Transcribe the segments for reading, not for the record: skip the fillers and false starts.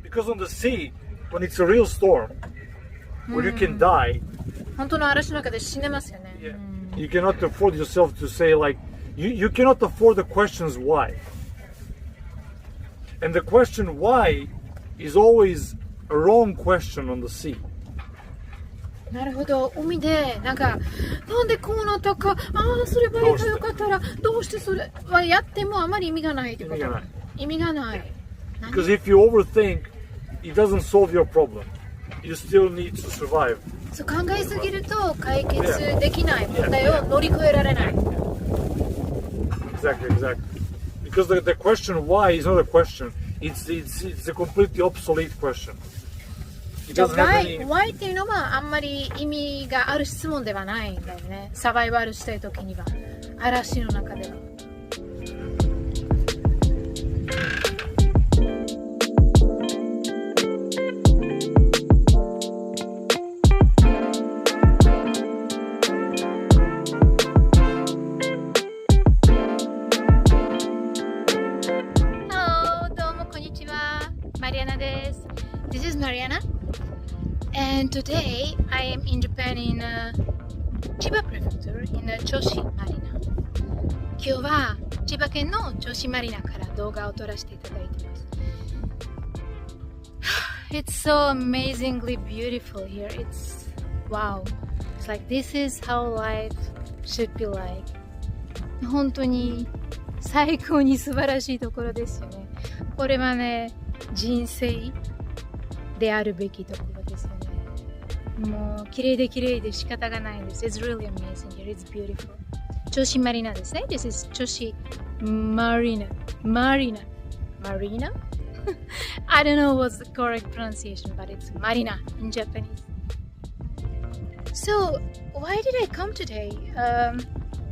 Because on the sea, when it's a real storm, where you can die, 本当の嵐の中で死ねますよね。you cannot afford yourself to say like, you cannot afford the questions why. And the question why is always a wrong question on the sea. なるほど。海でなんでこうなったか、そればよかったらどうしてそれはやってもあまり意味がないってこと。意味がない。Because if you overthink, it doesn't solve your problem. You still need to survive. そう考えすぎると解決できない問題を乗り越えられない。Exactly. Because the question why is not a question. It's a completely obsolete question. Why っていうのはあんまり意味がある質問ではないんだよね。サバイバルしたい時には、嵐の中では。Hello, どうもこんにちは。マリアナです。This is Mariana.And today I am in Japan in Chiba Prefecture in Choshi Marina. 今日は千葉県の銚子マリナから動画を撮らせていただいてます。It's so amazingly beautiful here. It's wow. It's like this is how life should be like. 本当に最高に素晴らしいところですよね。これはね、人生であるべきところですよね。もう綺麗で仕方がないんです。It's really amazing here. It's beautiful. 銚子マリナですね。This is 銚子Marina. Marina? I don't know what's the correct pronunciation, but it's Marina in Japanese. So, why did I come today?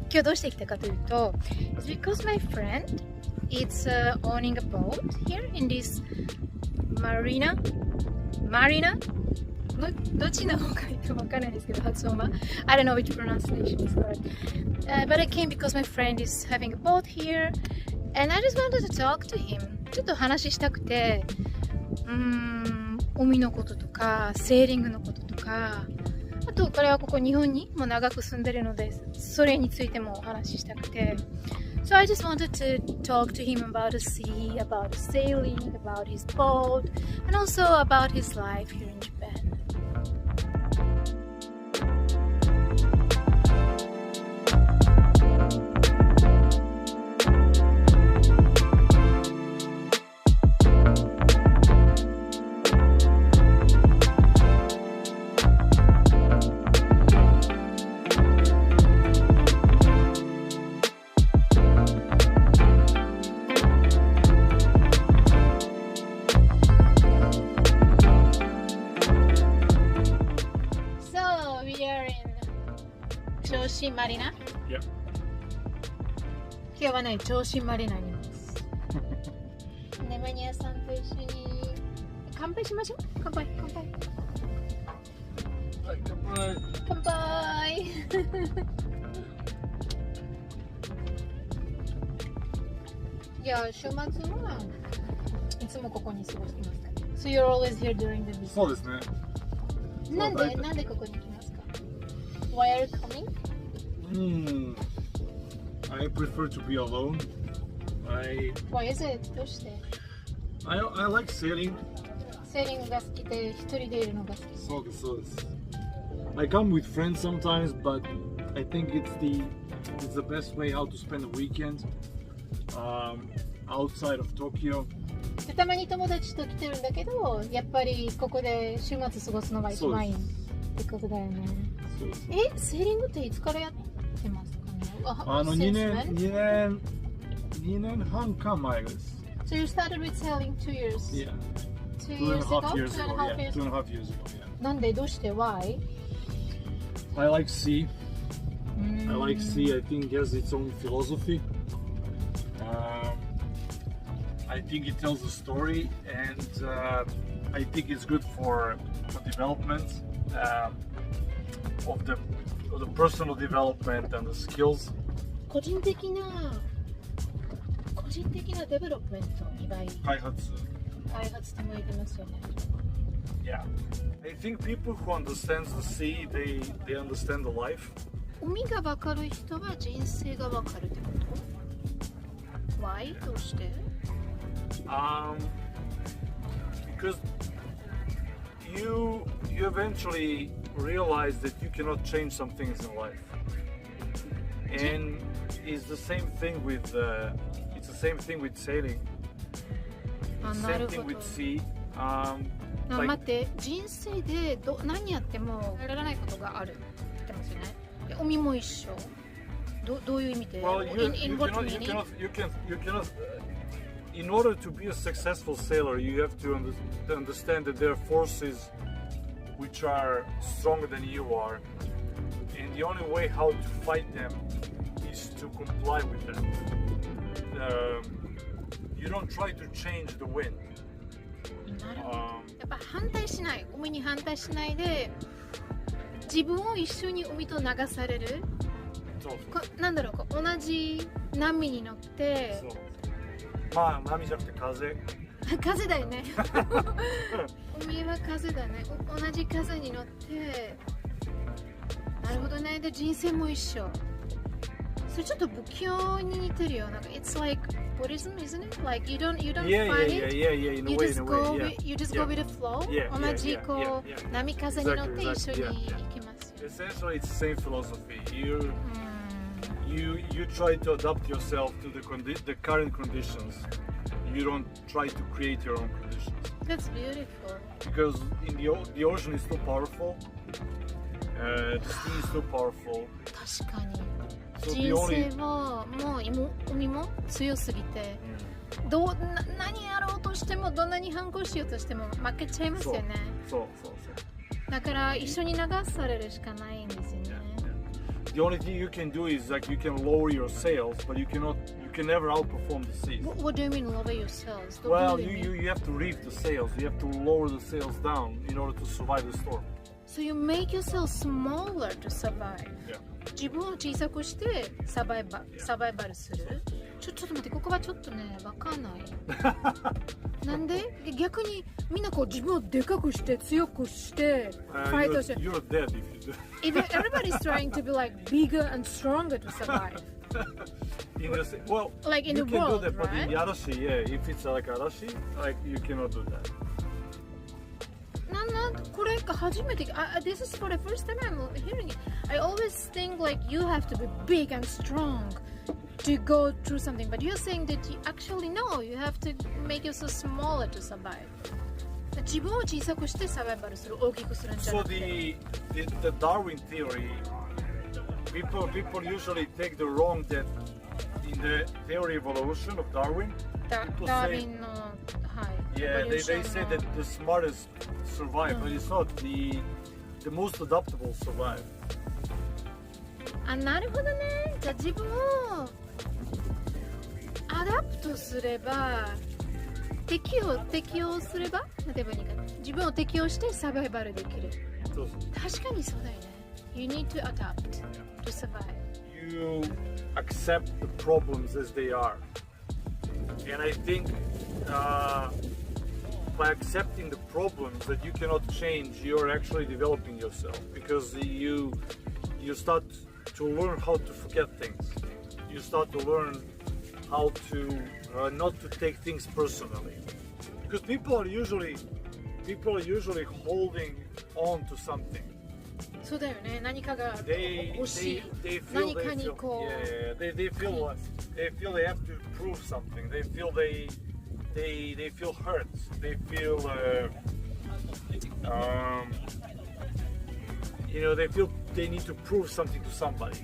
今日どうして来たかというと It's because my friend is owning a boat here in this Marina?どっちの方がいいか分からないですけど発音は I don't know which pronunciation is correct、but I came because my friend is having a boat here and I just wanted to talk to him ちょっと話したくて海のこととかセーリングのこととかあと彼はここ日本にも長く住んでるのでそれについてもお話ししたくてSo I just wanted to talk to him about the sea, about sailing, about his boat, and also about his life here in Japan. Choshi Marina? Yep. 今日はね、銚子マリナにいます。ネマニャさんと一緒に乾杯しましょう。乾杯。乾杯。いや、週末はいつもここに過ごしてますか？So you're always here during the week? そうですね。なんでここに来ますか？Why are you coming? I prefer to be alone. Why is it? どうして？ I like sailing. セーリングが好きで一人でいるのが好き。そうです。I come with friends sometimes, but I think it's the best way how to spend a weekend outside of Tokyo. でたまに友達と来てるんだけど、やっぱりここで週末過ごすのが一番いいってことだよね。セーリングっていつからやってますかね？2年半か前です。So you started with sailing 2 years? Yeah. 2 years ago? 2 and a half years ago, yeah. なんでどうして Why? I like sea. I like sea. I think it has its own philosophy. I think it tells a story, and I think it's good for development of the personal development and the skills. 個人的なデベロップメント、いわゆる開発。開発って向いてますよね。Yeah, I think people who understand the sea, they understand the life. 海が分かる人は人生が分かるってこと？ Why? どうして？ Because you eventually realize that you cannot change some things in life, and it's the same thing with sailing. あ、なる Same ほ thing ど。 with sea. 待って、人生で何やってもやらないことがあるって言ってますよね。海も一緒。どういう意味で？ Well, in what meaning? you cannot. In order to be a successful sailor, you have to understand that there are forces which are stronger than you are, and the only way how to fight them is to comply with them. You don't try to change the wind. なるほど。やっぱ反対しない。海に反対しないで、自分を一緒に海と流される。なんだろう、同じ波に乗って。そう。まあ波じゃなくて風。風だよね。海は風だね。同じ風に乗って。なるほどね。で人生も一緒。それちょっと仏教に似てるよ。なんか It's like Buddhism, isn't it? Like you don't fight it. You just go with the flow. 同じこう波風に乗って一緒に行きます。Essentially, it's the same philosophy. You try to adapt yourself to the current conditions. You don't try to create your own conditions. That's beautiful. Because the ocean is so powerful. The sea is so powerful. 確かに。人生ももう海も強すぎて、何やろうとしてもどんなに反抗しようとしても負けちゃいますよね。そう。だから一緒に流されるしかないんですよね。The only thing you can do is like you can lower your sails, but you can never outperform the seas. What do you mean lower your sails? Well, you have to reef the sails. You have to lower the sails down in order to survive the storm. So you make yourself smaller to survive. Yeah. 自分を小さくしてサバイバルする。ちょっと待って、ここはちょっとね、わかんない。なんで逆にみんなこう自分をでかくして強くしてファイトして。You're dead if you do. Everybody's trying to be like bigger and stronger to survive. Well, like in you the can world, do that, but right? in the Arashi, yeah, if it's like Arashi, like you cannot do that. これが初めて。This is for the first time I'm hearing it. I always think like you have to be big and strong to go through something, but you're saying that you actually no, you have to make yourself smaller to survive. 自分を小さくしてサバイバルする、大きくするんじゃなくて。So the Darwin theory, people usually take the wrong that in the theory of evolution of Darwin. ダーウィンの、はい。Yeah, they say that the smartest survive, but it's not. The most adaptable survive. なるほどね。じゃあ自分をアダプトすれば、適応すれば、例えば自分を適応してサバイバルできる。確かにそうだよね。You need to adapt to survive. You accept the problems as they are. And I think by accepting the problems that you cannot change, you're actually developing yourself because you start to learn how to forget things. You start to learn how to not to take things personally. Because people are usually holding on to something. そうだよね。何かが欲しい。They feel 何かにこう。they feel they have to prove something. They feel hurt. They feel they feel they need to prove something to somebody.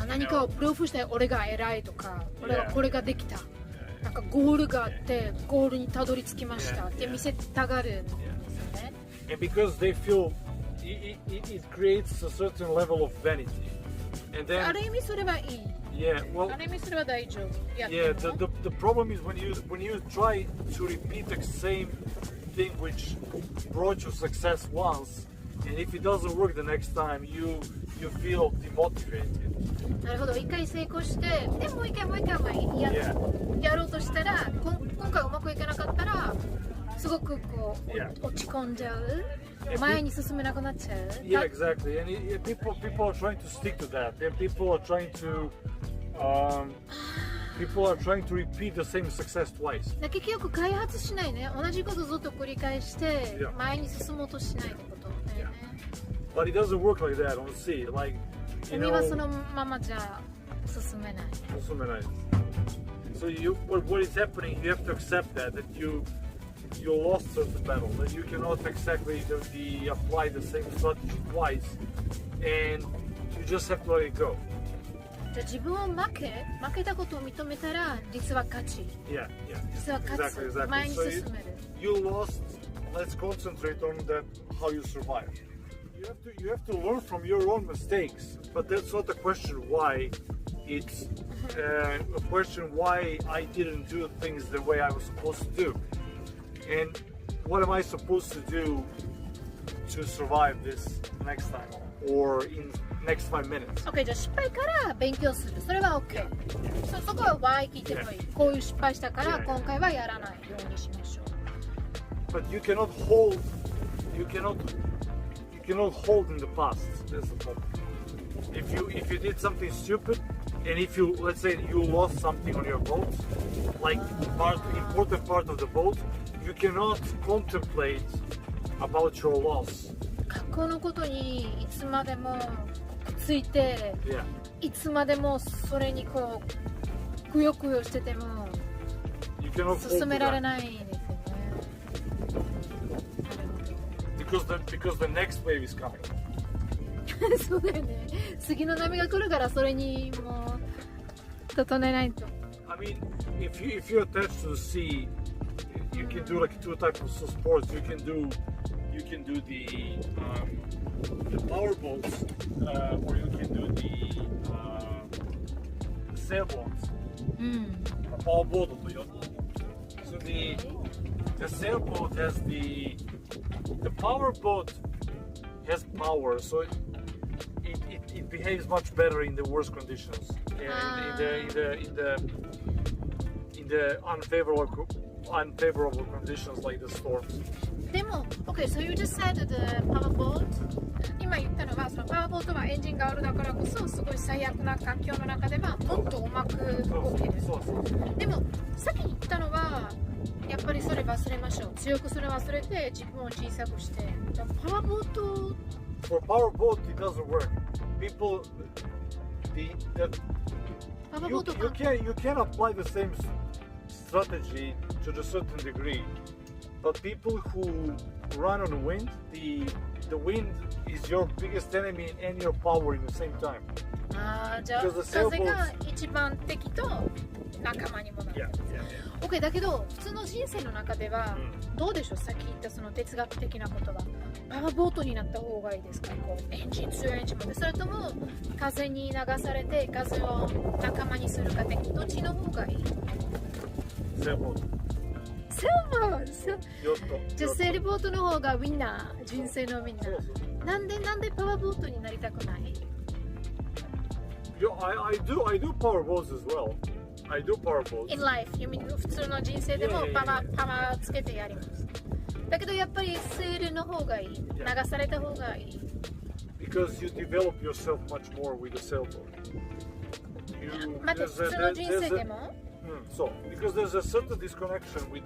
何かをプルーフして俺が偉いとか、俺はこれができた。なんかゴールがあってゴールにたどり着きましたって見せたがるんですよね。And because they feel it creates a certain level of vanity. And then ある意味それはいい。Yeah, well. ある意味それは大丈夫。Yeah, the problem is when you try to repeat the same thing which brought you success once, and if it doesn't work the next time, you feel demotivated. なるほど。一回成功して、でもう一回やろうとしたら、今回うまくいかなかったら、すごくこう、Yeah. 落ち込んじゃう、前に進めなくなっちゃう。Yeah, exactly. And people are trying to stick to that. And people are trying to repeat the same success twice. 結局開発しないね。同じことずっと繰り返して前に進もうとしないってことだよね。But it doesn't work like that on the sea. Like, you 海 know, はそのままじゃ進めない。So what is happening? You have to accept that you lost certain battle. That you cannot exactly apply the same strategy twice, and you just have to let it go. じゃあ自分を負けたことを認めたら実は勝ち。Yeah. 実は勝つ。Exactly. 前に進める。You lost. Let's concentrate on that. How you survive. You have to learn from your own mistakes. But that's not a question why. It's a question why I didn't do things the way I was supposed to do. And what am I supposed to do to survive this next time or in next 5 minutes? OK、じゃあ失敗から勉強する。それは OK。そこは why 聞いてもいい。こういう失敗したから今回はやらないようにしましょう。But you cannot hold in the past. That's the problem. If you did something stupid, and if you, let's say you lost something on your boat, like important part of the boat, you cannot contemplate about your loss. 過去のことにいつまでもくっついて、Yeah. いつまでもそれにこうくよくよしてても You cannot 進められ hold ないんですよね。 because the next wave is coming. そうだよね。次の波が来るからそれにもう整えないと。I mean, if you're attached to the sea, you can do like 2 types of sports. You can do the power boats, or you can do the sailboats. うん。パワーボードとよ。So the sailboat has the power boat has power, so it behaves much better in the worst conditions and in the unfavorable conditions like the storms. でも、OK, so you just said the power boat. 今言ったのは、そのパワーボートはエンジンがあるだからこそ、すごい最悪な環境の中ではもっとうまく動ける。でも、さっき言ったのは、やっぱりそれ忘れましょう。強くそれ忘れて、自分を小さくして。じゃあパワーボート For power boat, it doesn't work. People, you can apply the same strategy to a certain degree, but people who run on the wind, the wind is your biggest enemy and your power in the same time. じゃあ風が一番敵と仲間にもなる。OK だけど普通の人生の中ではどうでしょう。さっき言ったその哲学的なことはパワーボートになった方がいいですか。こうエンジン強いエンジンまで、それとも風に流されて風を仲間にするか敵、どっちの方がいい。セールボート。じゃあセールボートの方がウィンナー、人生のウィンナー。なんでパワーボートになりたくない？ I do power boats as well. I do power boats. In life, you mean 普通の人生でもパワーつけてやります。だけどやっぱりセールの方がいい。流された方がいい。Because you develop yourself much more with the sailboat. 待って、普通の人生でもSo, because there's a certain disconnection with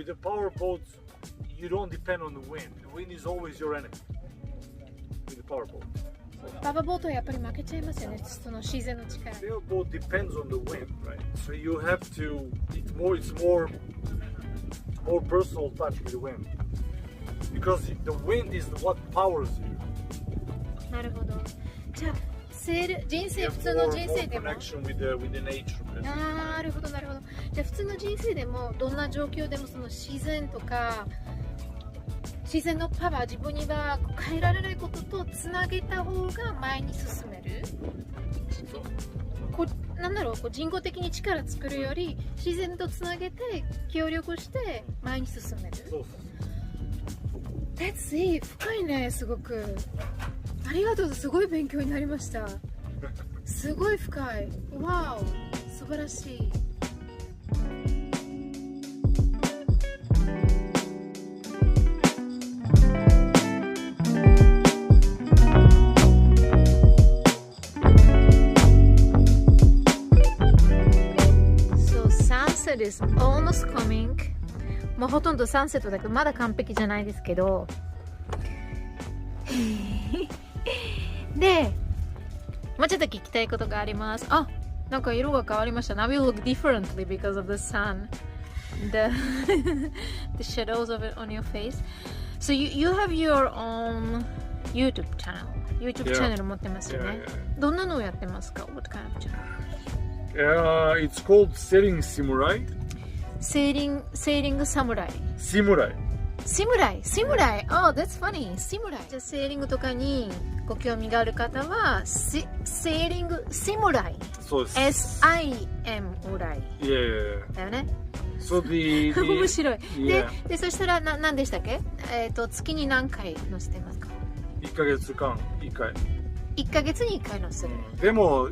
the power boats, you don't depend on the wind. The wind is always your enemy with the power boat. パワーボートはやっぱり負けちゃいますよね。その自然の力。Sailboat depends on the wind, right? So you have to. It's more personal touch with the wind, because the wind is what powers you. なるほど。じゃあ人生普通の人生でも。なるほどなるほど。じゃあ普通の人生でもどんな状況でもその自然とか。自然のパワー、自分には変えられないこととつなげた方が前に進める。なんだろう、人工的に力作るより自然とつなげて協力して前に進める。That's it。深いね、すごく。ありがとう、すごい勉強になりました。すごい深い。わお、素晴らしい。almost coming. もうほとんどサンセットだけどまだ完璧じゃないですけどでもうちょっと聞きたいことがあります。あ、なんか色が変わりました。Now you look differently because of the sun, the shadows of it on your face. So you have your own YouTube channel チャンネル持ってますよね。どんなのをやってますか？ What kind of channel? It's called Searing Seamurai. セーリングサムライ。Seamurai. Oh, that's funny. Seamurai. じゃあセーリングとかにご興味がある方はセーリングSeamurai。そうです。SIM だよね。面白い。でそしたら何でしたっけ？月に何回載せてますか？1ヶ月間1回。1ヶ月に1回載せる。でも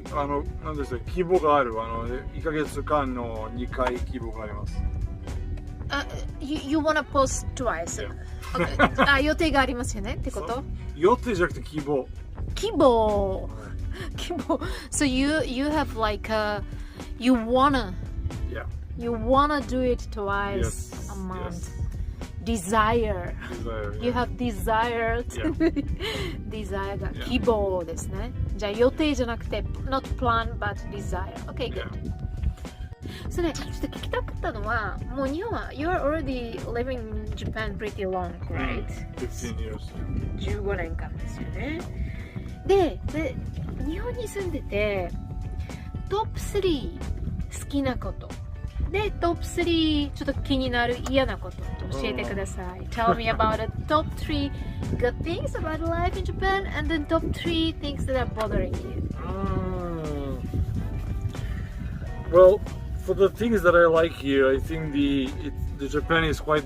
なんですよ、規模がある。1ヶ月間の2回規模があります。You wanna post twice? 予定がありますよねってこと？予定じゃなくて規模。So you have like you wanna do it twice a month. Desire. You have desire. Desire が希望ですね。じゃあ予定じゃなくて not plan but desire. Okay, good. それちょっと聞きたかったのは、もう日本は You are already living in Japan pretty long, right? 15 years. 15年間ですよね。で日本に住んでてトップ3好きなことでトップ3ちょっと気になる嫌なこと教えてください。Tell me about the top 3 good things about life in Japan and then top 3 things that are bothering you. Well, for the things that I like here, I think the Japan is quite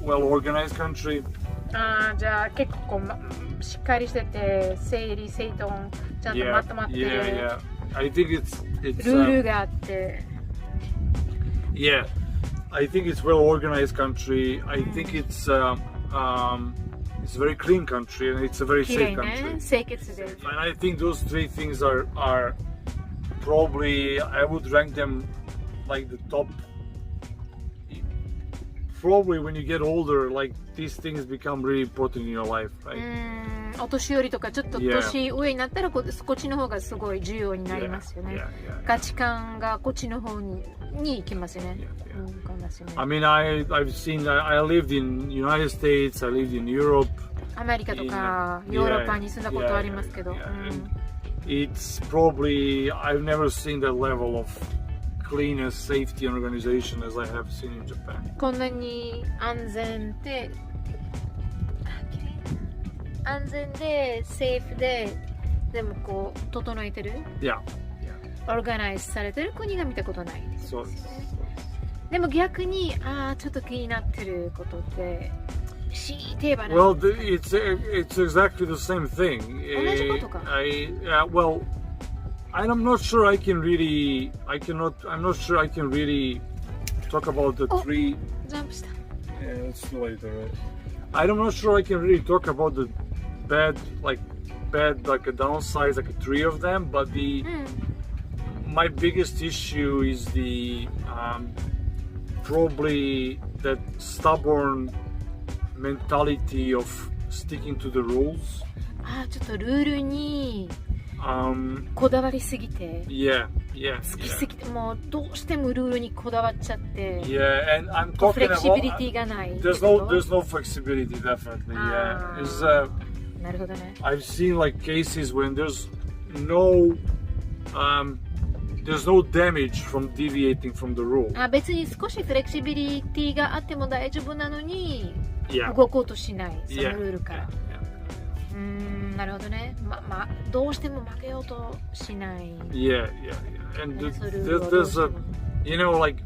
well organized country. じゃあ結構しっかりしてて整理整頓ちゃんとまとまってる。Yeah. I think it's ルールがあって。Yeah, I think it's well organized country. I think it's a very clean country and it's a very safe country. 清潔で。And I think those 3 things are probably I would rank them like the top. Probably when you get older, like these things become really important in your life, right? お年寄りとかちょっと年上になったらこっちの方がすごい重要になりますよね。価値観がこっちの方に行きますよね。I mean, I've seen. I lived in United States. I lived in Europe. アメリカとかヨーロッパに住んだことありますけど。It's probably I've never seen that level of cleanness, safety, and organization as I have seen in Japan. こんなに安全でセーフででもこう整えてる、オーガナイズされてる国が見たことないです。そうです。でも逆にちょっと気になってることって強いて言えばない。Well, it's exactly the same thing. 同じことか。Well, I'm not sure I can really. I'm not sure I can really talk about the 3. ジャンプした。Yeah, it's too late already. I'm not sure I can really talk about the bad like a downside, like 3 of them. But my biggest issue is the probably that stubborn mentality of sticking to the rules. ちょっとルールにこだわりすぎて、好きすぎて、もうどうしてもルールにこだわっちゃって、and I'm talking about フレキシビリティがない。There's no flexibility, definitely. Yeah, なるほどね。I've seen like cases when there's no damage from deviating from the rule. 別に少しフレキシビリティがあっても大丈夫なのに、動こうとしない、そのルールから。なるほどね。どうしても負けようとしない。And there's a, like,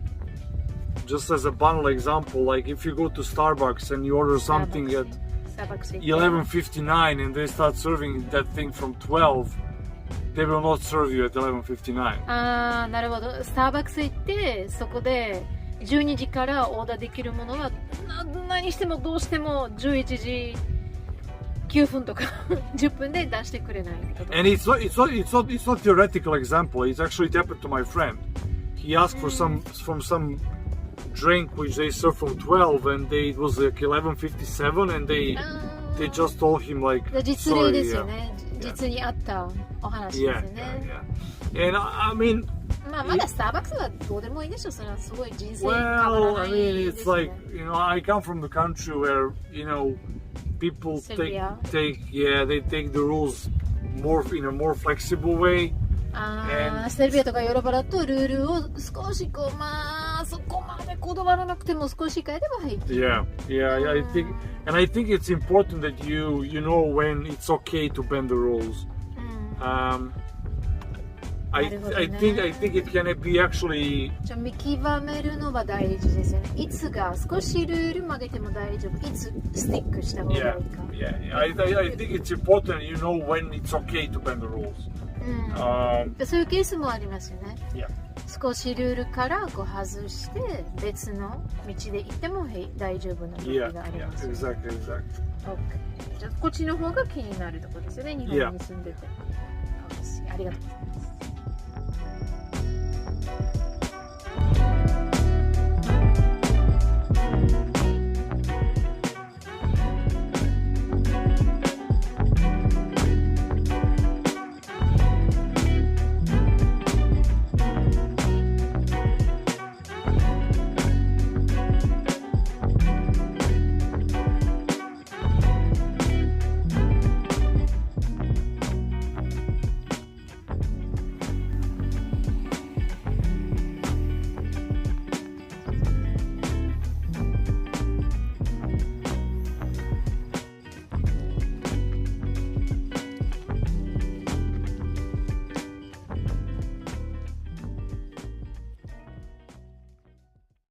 just as a banal example, like if you go to Starbucks and you order something at 11:59 and they start serving that thing from 12, they will not serve you at 11:59. なるほど。スターバックス行ってそこで12時からオーダーできるものは何してもどうしても11時9分とか10分で出してくれないってこと。And it's not theoretical example. It's actually happened to my friend. He asked for some drink which they served from 12 and it was like 11:57 and they just told him like 実例ですよね。実にあったお話ですよね。And I mean まあまだスターバックスはどうでもいいでしょ。それはすごい人生変わらないですよね。Well, I mean, it's like, you know, I come from the country where, you know, people Serbia. they take the rules more in a more flexible way. セルビアとかヨーロッパだとルールを少しこうまあそこまでこだわらなくても少し変えればいい。Yeah, I think it's important that you know when it's okay to bend the rules. I think it can be actually. じゃあ見極めるのは大事ですよね。いつが少しルール曲げても大丈夫。いつスティックした方がいいか。Yeah. I think it's important you know when it's okay to bend the rules. そういうケースもありますよね。Yeah. 少しルールからこう外して別の道で行っても大丈夫な時があります。Exactly. Okay. じゃあこっちの方が気になるところですよね。日本に住んでて。ありがとう